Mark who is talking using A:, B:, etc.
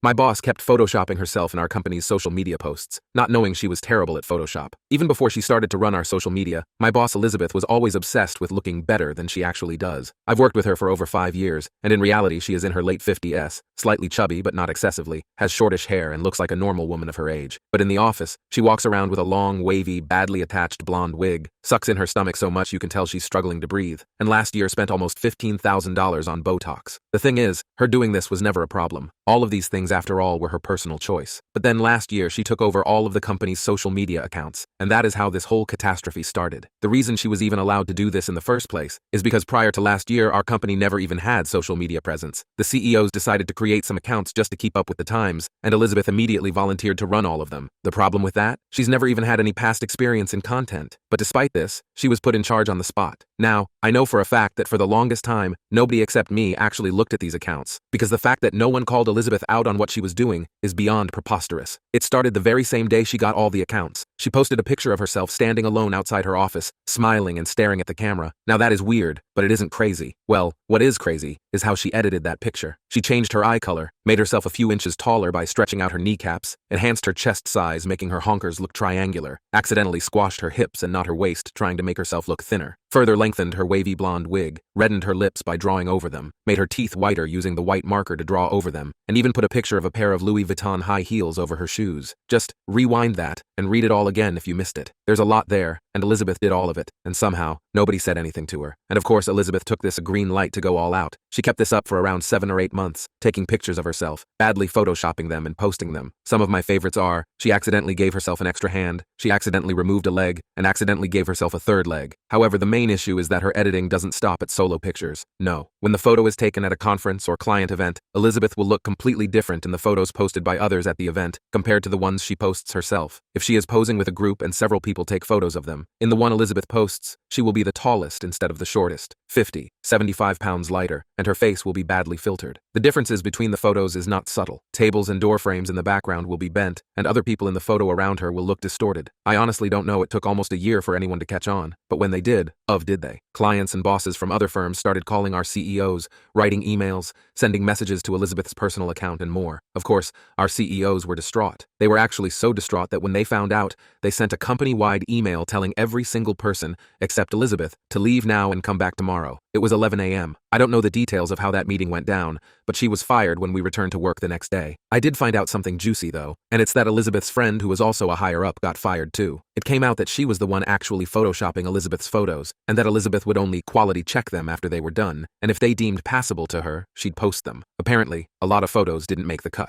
A: My boss kept photoshopping herself in our company's social media posts, not knowing she was terrible at Photoshop. Even before she started to run our social media, my boss Elizabeth was always obsessed with looking better than she actually does. I've worked with her for over 5 years, and in reality she is in her late 50s, slightly chubby but not excessively, has shortish hair and looks like a normal woman of her age. But in the office, she walks around with a long, wavy, badly attached blonde wig, sucks in her stomach so much you can tell she's struggling to breathe, and last year spent almost $15,000 on Botox. The thing is, her doing this was never a problem. All of these things, after all, were her personal choice. But then last year, she took over all of the company's social media accounts, and that is how this whole catastrophe started. The reason she was even allowed to do this in the first place is because prior to last year, our company never even had social media presence. The CEOs decided to create some accounts just to keep up with the times, and Elizabeth immediately volunteered to run all of them. The problem with that? She's never even had any past experience in content. But despite this, she was put in charge on the spot. Now, I know for a fact that for the longest time, nobody except me actually looked at these accounts, because the fact that no one called Elizabeth out on what she was doing is beyond preposterous. It started the very same day she got all the accounts. She posted a picture of herself standing alone outside her office, smiling and staring at the camera. Now that is weird, but it isn't crazy. Well, what is crazy is how she edited that picture. She changed her eye color, made herself a few inches taller by stretching out her kneecaps, enhanced her chest size making her honkers look triangular, accidentally squashed her hips and not her waist trying to make herself look thinner, further lengthened her wavy blonde wig, reddened her lips by drawing over them, made her teeth whiter using the white marker to draw over them, and even put a picture of a pair of Louis Vuitton high heels over her shoes. Just rewind that and read it all again if you missed it. There's a lot there, and Elizabeth did all of it, and somehow, nobody said anything to her. And of course Elizabeth took this a green light to go all out. She kept this up for around 7 or 8 months, taking pictures of herself, badly photoshopping them and posting them. Some of my favorites are, she accidentally gave herself an extra hand, she accidentally removed a leg, and accidentally gave herself a third leg. However, the main issue is that her editing doesn't stop at solo pictures. No. When the photo is taken at a conference or client event, Elizabeth will look completely different in the photos posted by others at the event compared to the ones she posts herself. If she is posing with a group and several people take photos of them, in the one Elizabeth posts, she will be the tallest instead of the shortest, 50, 75 pounds lighter, and her face will be badly filtered. The differences between the photos is not subtle. Tables and door frames in the background will be bent, and other people in the photo around her will look distorted. I honestly don't know, it took almost a year for anyone to catch on, but when they did, did they? Clients and bosses from other firms started calling our CEOs, writing emails, sending messages to Elizabeth's personal account and more. Of course, our CEOs were distraught. They were actually so distraught that when they found out, they sent a company-wide email telling every single person, except Elizabeth, to leave now and come back tomorrow. It was 11 a.m. I don't know the details of how that meeting went down, but she was fired when we returned to work the next day. I did find out something juicy though, and it's that Elizabeth's friend who was also a higher-up got fired too. It came out that she was the one actually photoshopping Elizabeth's photos, and that Elizabeth would only quality check them after they were done, and if they deemed passable to her, she'd post them. Apparently, a lot of photos didn't make the cut.